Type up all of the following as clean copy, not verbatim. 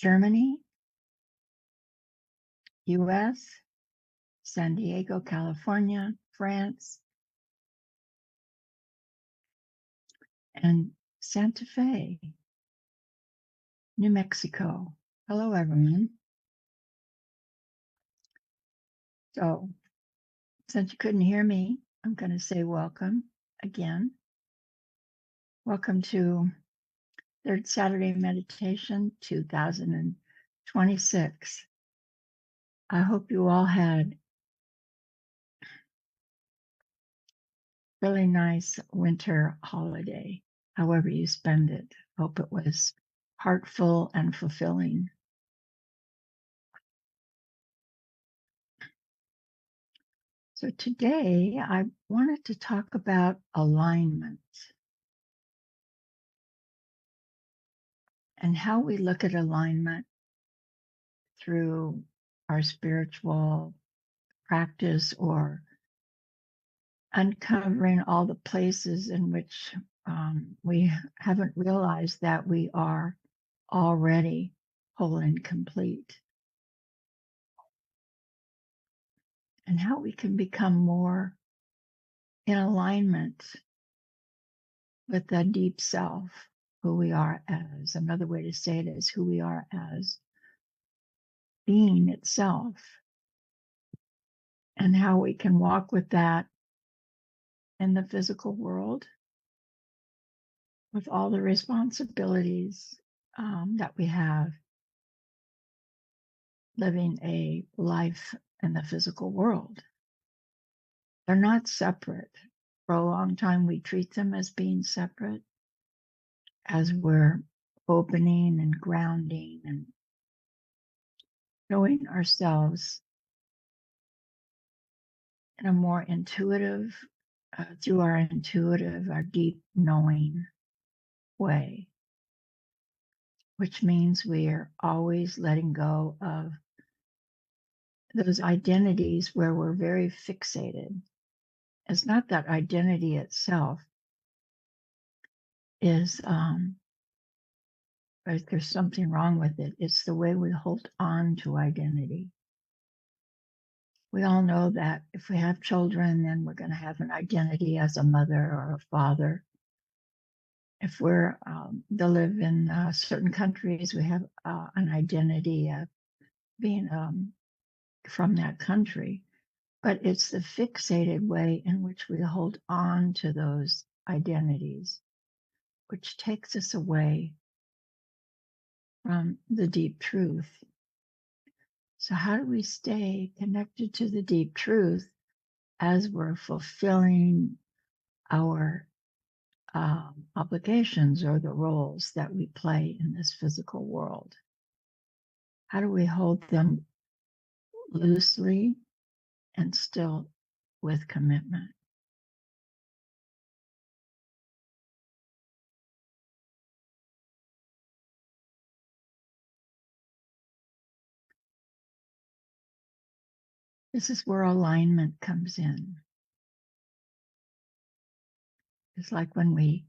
Germany, US, San Diego, California, France, and Santa Fe, New Mexico. Hello, everyone. So, since you couldn't hear me, I'm going to say welcome again. Welcome to Third Saturday Meditation 2026. I hope you all had really nice winter holiday, however you spend it. Hope it was heartful and fulfilling. So today I wanted to talk about alignment and how we look at alignment through our spiritual practice or uncovering all the places in which we haven't realized that we are already whole and complete, and how we can become more in alignment with the deep self, who we are as. Another way to say it is who we are as being itself, and how we can walk with that in the physical world with all the responsibilities that we have living a life in the physical world. They're not separate. For a long time, we treat them as being separate as we're opening and grounding and knowing ourselves in a more intuitive, through our intuitive, our deep knowing way, which means we are always letting go of those identities where we're very fixated. It's not that identity itself is, like there's something wrong with it. It's the way we hold on to identity. We all know that if we have children, then we're going to have an identity as a mother or a father. If we're to live in certain countries, we have an identity of being from that country. But it's the fixated way in which we hold on to those identities, which takes us away from the deep truth. So how do we stay connected to the deep truth as we're fulfilling our obligations or the roles that we play in this physical world? How do we hold them loosely and still with commitment? This is where alignment comes in. It's like when we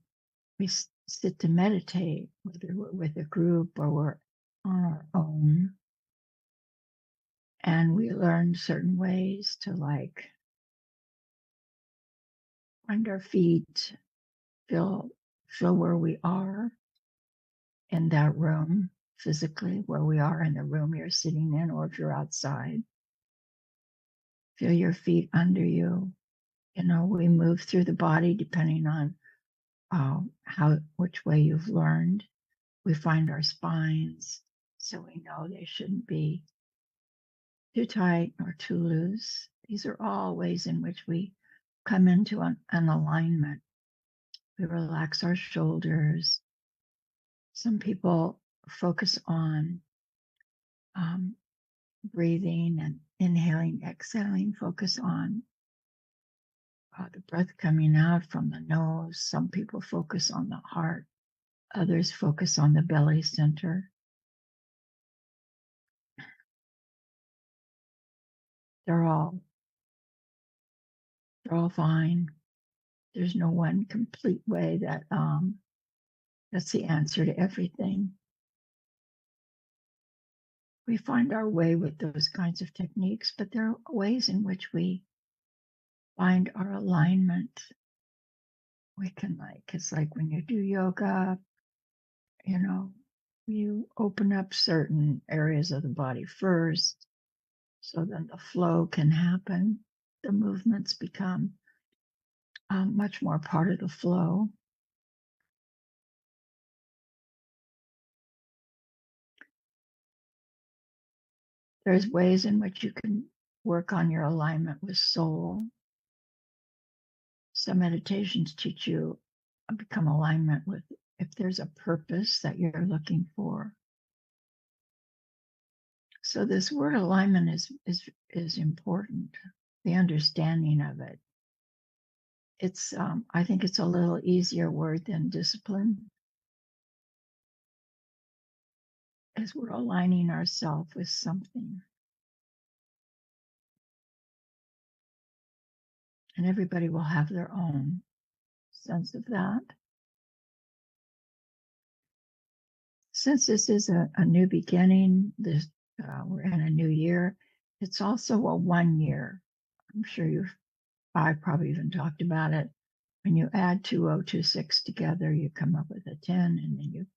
sit to meditate, whether we're with a group or we're on our own, and we learn certain ways to like find our feet, feel where we are in that room, physically where we are in the room you're sitting in, or if you're outside. Feel your feet under you. You know, we move through the body depending on which way you've learned. We find our spines, so we know they shouldn't be too tight or too loose. These are all ways in which we come into an alignment. We relax our shoulders. Some people focus on breathing and inhaling, exhaling, focus on the breath coming out from the nose. Some people focus on the heart. Others focus on the belly center. They're all fine. There's no one complete way that that's the answer to everything. We find our way with those kinds of techniques, but there are ways in which we find our alignment. We can, it's like when you do yoga, you know, you open up certain areas of the body first, so then the flow can happen. The movements become much more part of the flow. There's ways in which you can work on your alignment with soul. Some meditations teach you become alignment with if there's a purpose that you're looking for. So this word alignment is important. The understanding of it. It's I think it's a little easier word than discipline, as we're aligning ourselves with something. And everybody will have their own sense of that. Since this is a new beginning, we're in a new year. It's also a 1 year. I'm sure I probably even talked about it. When you add 2026 together, you come up with a 10, and then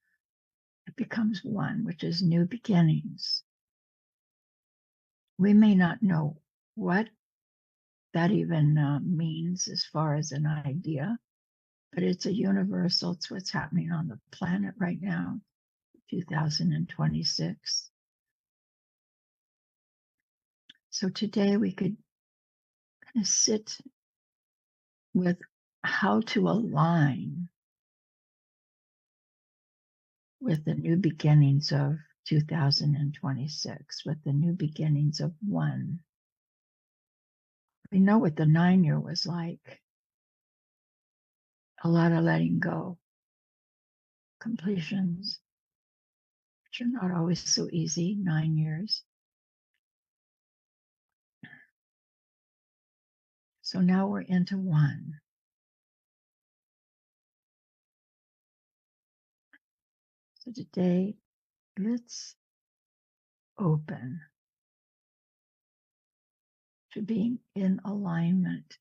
it becomes 1, which is new beginnings. We may not know what that even means as far as an idea, but it's a universal. It's what's happening on the planet right now, 2026. So today we could kind of sit with how to align with the new beginnings of 2026, with the new beginnings of 1. We know what the 9-year was like. A lot of letting go, completions, which are not always so easy, 9 years. So now we're into 1. So today, let's open to being in alignment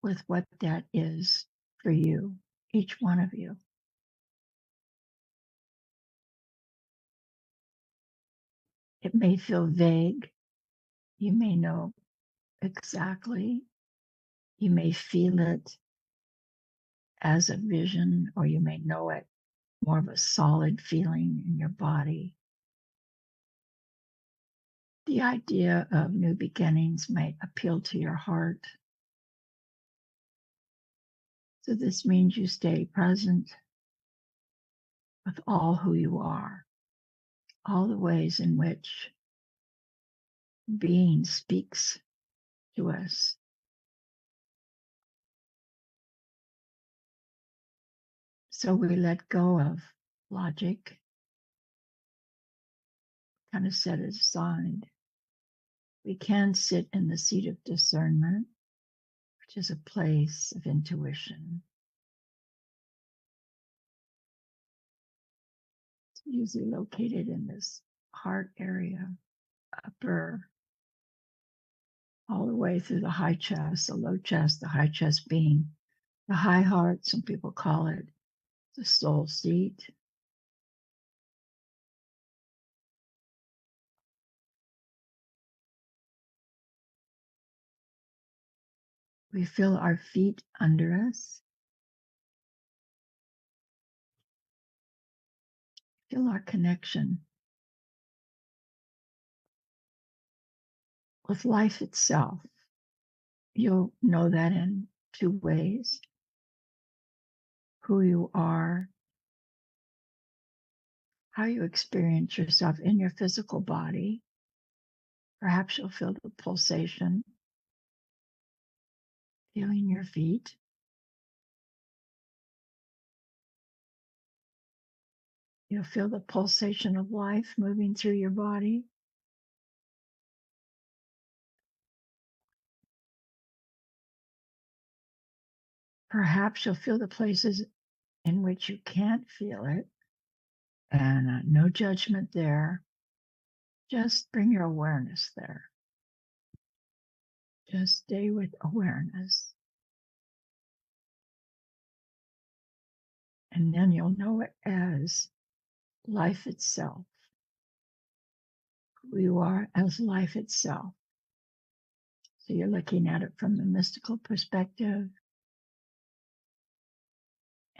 with what that is for you, each one of you. It may feel vague. You may know exactly. You may feel it as a vision, or you may know it more of a solid feeling in your body. The idea of new beginnings might appeal to your heart. So this means you stay present with all who you are, all the ways in which being speaks to us. So we let go of logic, kind of set it aside. We can sit in the seat of discernment, which is a place of intuition. It's usually located in this heart area, upper, all the way through the high chest, the low chest, the high chest being the high heart. Some people call it the soul seat. We feel our feet under us. Feel our connection with life itself. You'll know that in 2 ways: who you are, how you experience yourself in your physical body. Perhaps you'll feel the pulsation, feeling your feet. You'll feel the pulsation of life moving through your body. Perhaps you'll feel the places in which you can't feel it, and no judgment there. Just bring your awareness there. Just stay with awareness. And then you'll know it as life itself. Who you are as life itself. So you're looking at it from the mystical perspective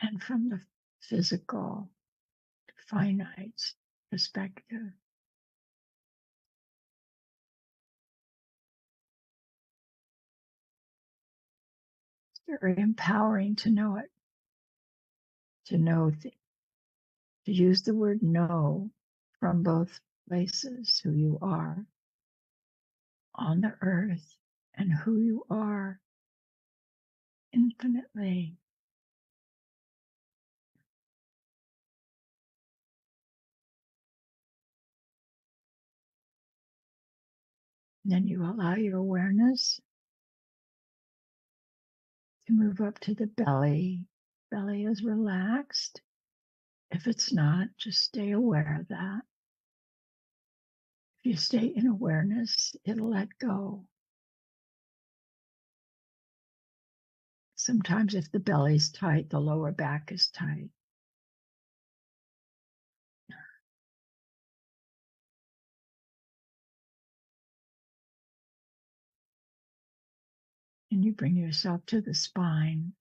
and from the physical, finite perspective. It's very empowering to know it, to know, to use the word know from both places, who you are on the earth and who you are infinitely. And then you allow your awareness to move up to the belly. Belly is relaxed. If it's not, just stay aware of that. If you stay in awareness, it'll let go. Sometimes if the belly's tight, the lower back is tight. And you bring yourself to the spine,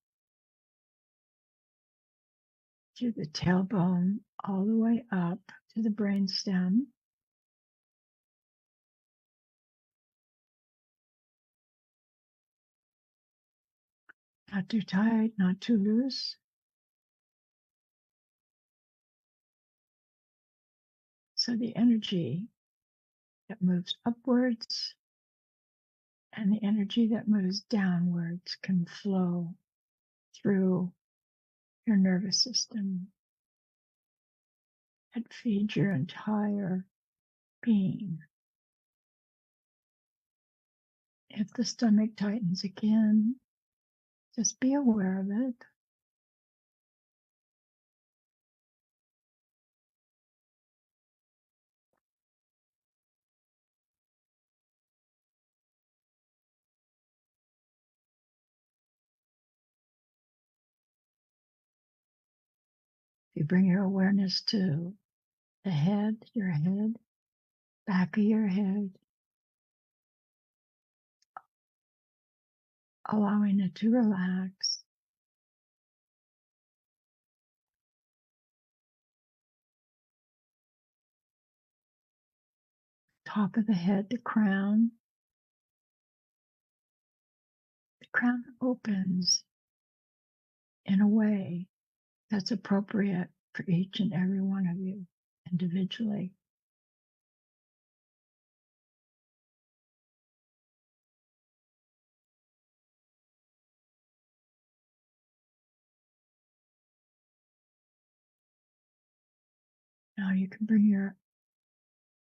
to the tailbone, all the way up to the brainstem. Not too tight, not too loose. So the energy that moves upwards and the energy that moves downwards can flow through your nervous system and feed your entire being. If the stomach tightens again, just be aware of it. You bring your awareness to the head, your head, back of your head, allowing it to relax. Top of the head, the crown. The crown opens in a way that's appropriate for each and every one of you individually. Now you can bring your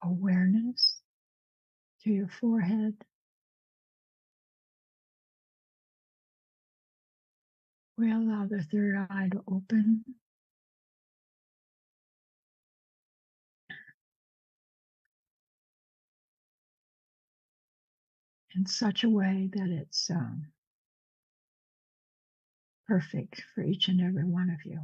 awareness to your forehead. We allow the third eye to open. In such a way that it's perfect for each and every one of you.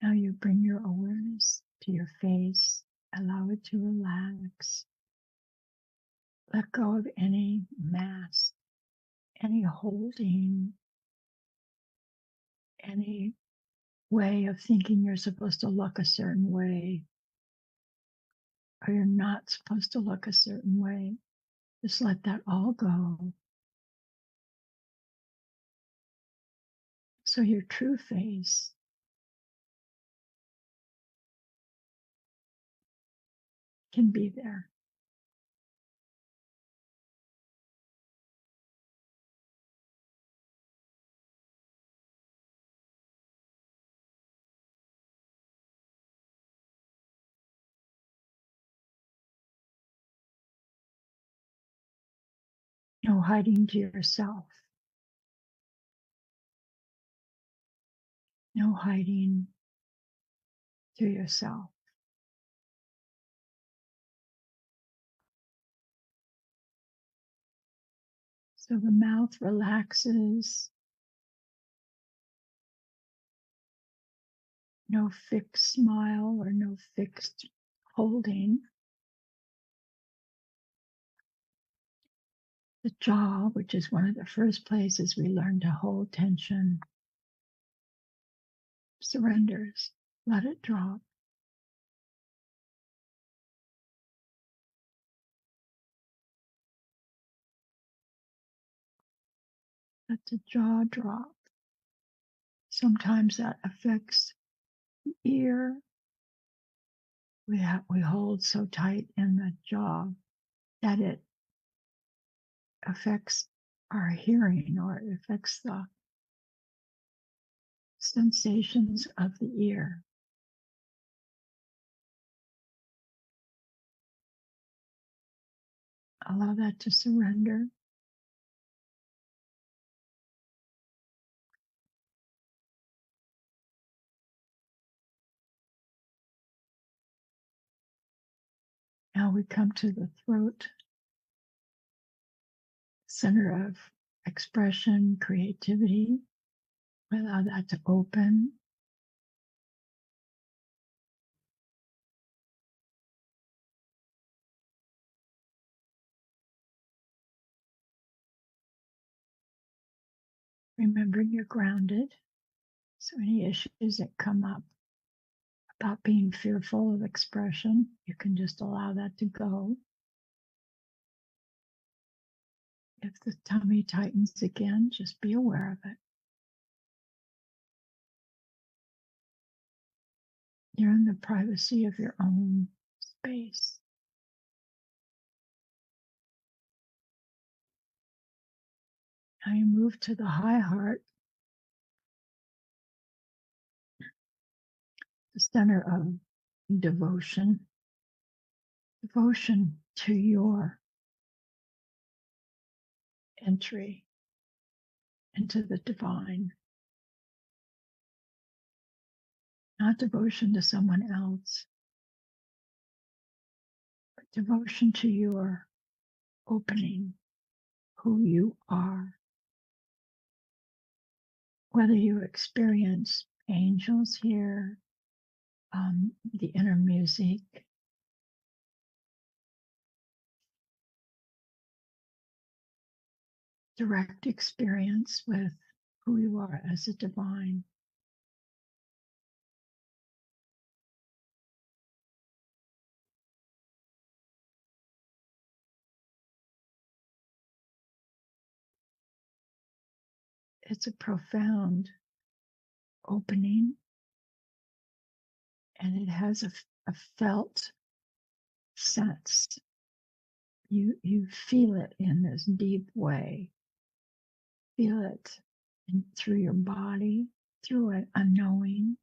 Now you bring your awareness to your face, allow it to relax. Let go of any mask, any holding, any way of thinking you're supposed to look a certain way or you're not supposed to look a certain way. Just let that all go. So your true face can be there. No hiding to yourself. no hiding to yourself. So the mouth relaxes, no fixed smile or no fixed holding. The jaw, which is one of the first places we learn to hold tension, surrenders. Let it drop. Let the jaw drop. Sometimes that affects the ear. We hold so tight in the jaw that it affects our hearing, or it affects the sensations of the ear. Allow that to surrender. Now we come to the throat, center of expression, creativity. Allow that to open. Remembering you're grounded. So any issues that come up about being fearful of expression, you can just allow that to go. If the tummy tightens again, just be aware of it. You're in the privacy of your own space. Now you move to the high heart, the center of devotion, devotion to your entry into the divine, not devotion to someone else, but devotion to your opening, who you are. Whether you experience angels here, the inner music, direct experience with who you are as a divine. It's a profound opening, and it has a felt sense. You feel it in this deep way. Feel it through your body, through a knowing.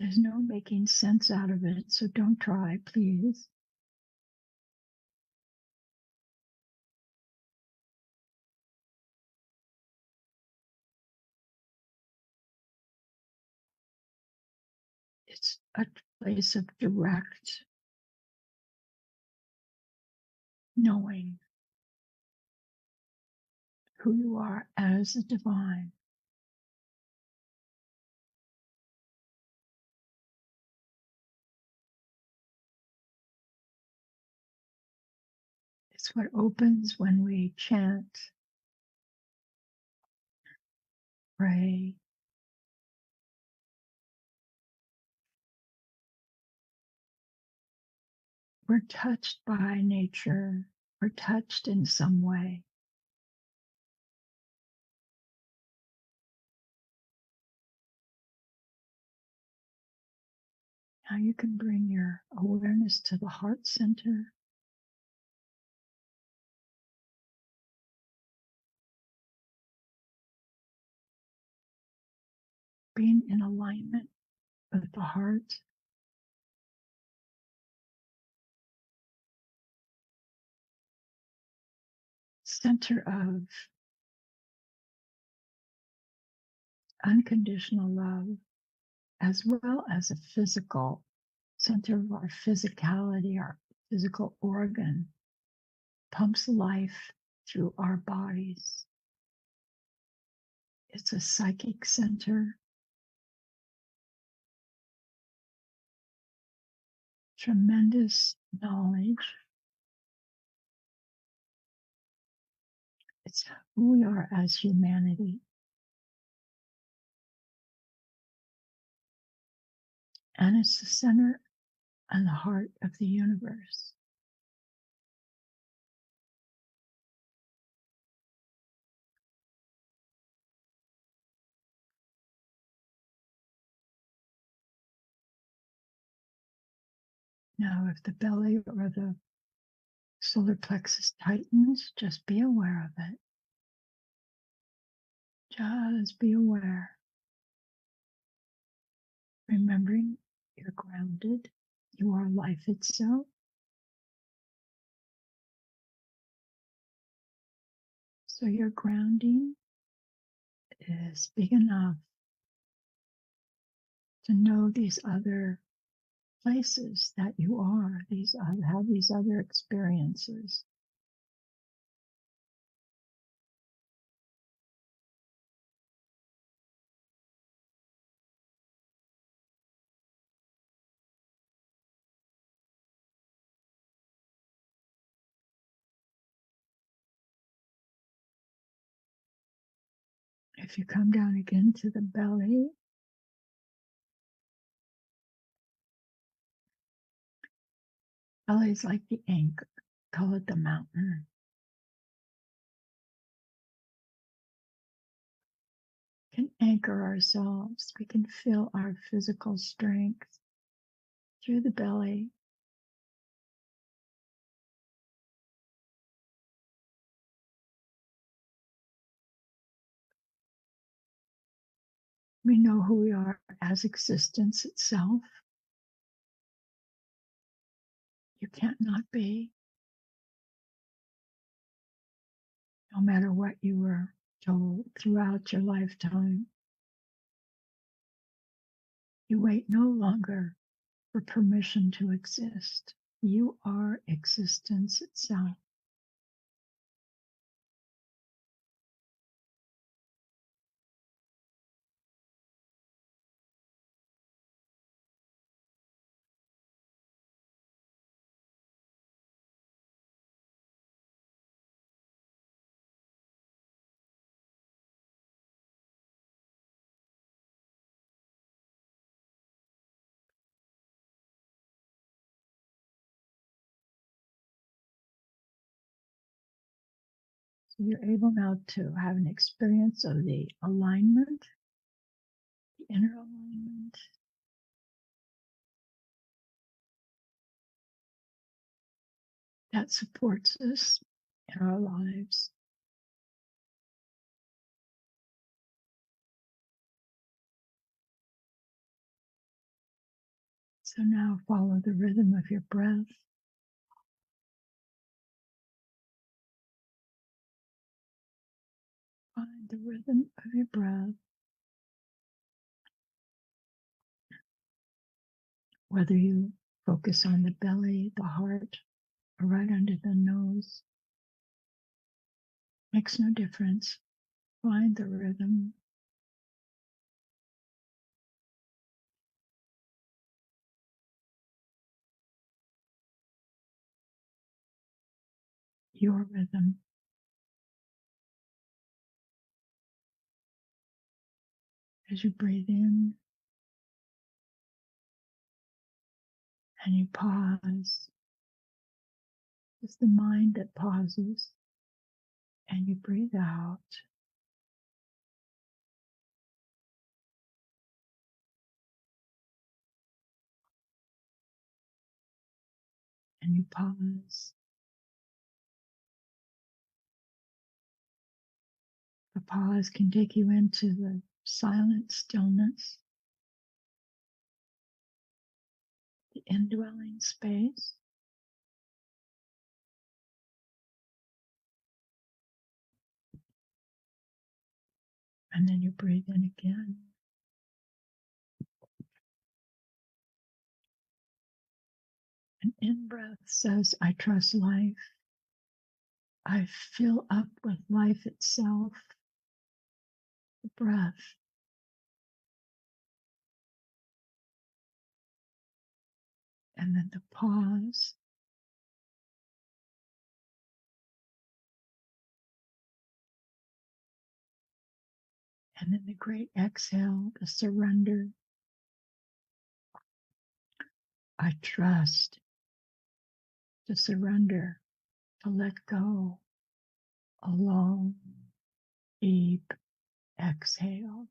There's no making sense out of it, so don't try, please. It's a place of direct knowing who you are as a divine. It's what opens when we chant, pray. We're touched by nature. We're touched in some way. Now you can bring your awareness to the heart center. Being in alignment with the heart. center of unconditional love, as well as a physical center of our physicality, our physical organ, pumps life through our bodies. It's a psychic center, tremendous knowledge. It's who we are as humanity. And it's the center and the heart of the universe. Now, if the belly or the solar plexus tightens, just be aware of it. Just be aware. Remembering you're grounded, you are life itself. So your grounding is big enough to know these other places that you are, have these other experiences. If you come down again to the belly, belly is like the anchor, call it the mountain. We can anchor ourselves. We can feel our physical strength through the belly. We know who we are as existence itself. You can't not be, no matter what you were told throughout your lifetime. You wait no longer for permission to exist. You are existence itself. So you're able now to have an experience of the alignment, the inner alignment. That supports us in our lives. So now follow the rhythm of your breath. Find the rhythm of your breath. Whether you focus on the belly, the heart, or right under the nose, makes no difference. Find the rhythm. Your rhythm. As you breathe in and you pause, it's the mind that pauses, and you breathe out. And you pause. The pause can take you into the silent stillness, the indwelling space. And then you breathe in again. An in-breath says, I trust life. I fill up with life itself. The breath. And then the pause. And then the great exhale, the surrender. I trust, to surrender, to let go. A long, deep exhale.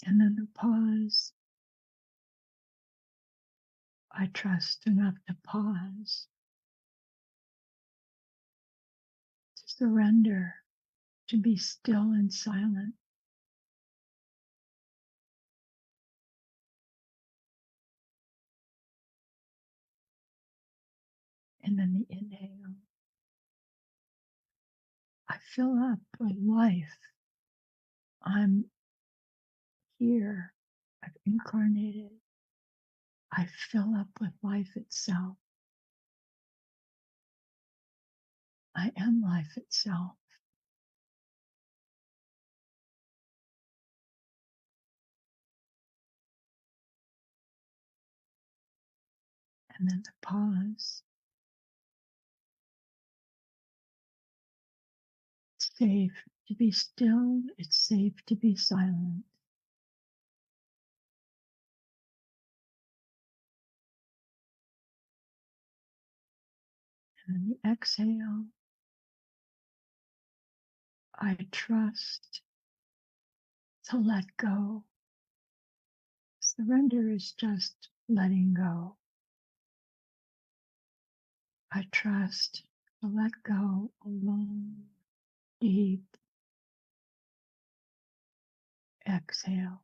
And then the pause. I trust enough to pause, to surrender, to be still and silent. And then the inhale. I fill up with life. I'm here. I've incarnated. I fill up with life itself. I am life itself. And then the pause. It's safe to be still. It's safe to be silent. And then the exhale. I trust to let go. Surrender is just letting go. I trust to let go a long, deep exhale.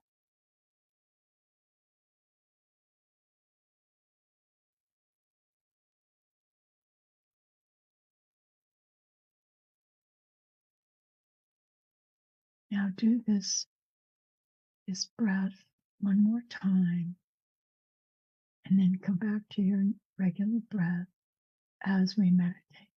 Now do this breath one more time, and then come back to your regular breath as we meditate.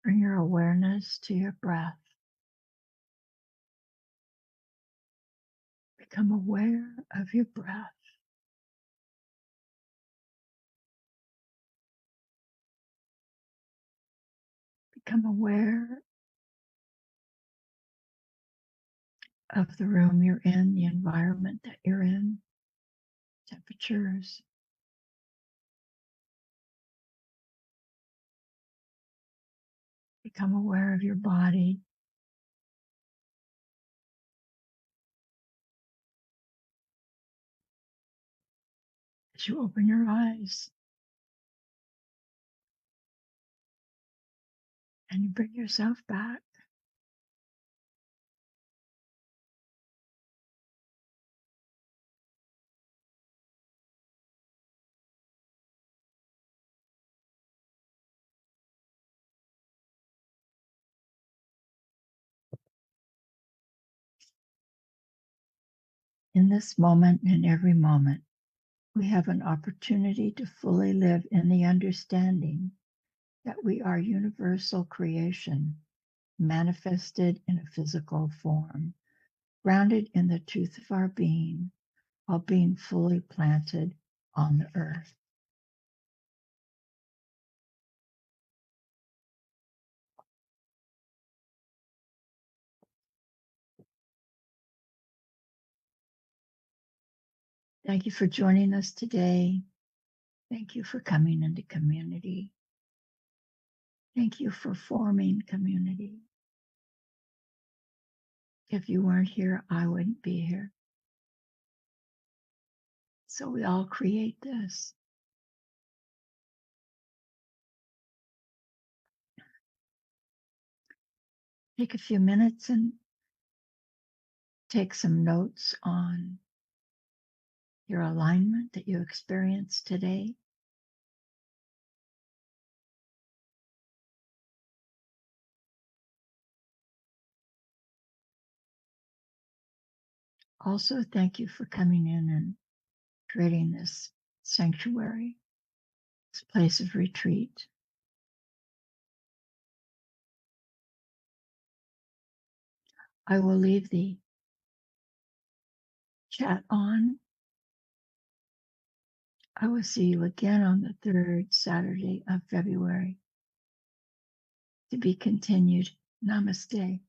Bring your awareness to your breath. Become aware of your breath. Become aware of the room you're in, the environment that you're in, temperatures. Become aware of your body. As you open your eyes and you bring yourself back, in this moment and every moment, we have an opportunity to fully live in the understanding that we are universal creation, manifested in a physical form, grounded in the truth of our being, while being fully planted on the earth. Thank you for joining us today. Thank you for coming into community. Thank you for forming community. If you weren't here, I wouldn't be here. So we all create this. Take a few minutes and take some notes on your alignment that you experienced today. Also, thank you for coming in and creating this sanctuary, this place of retreat. I will leave the chat on. I will see you again on the third Saturday of February. To be continued. Namaste.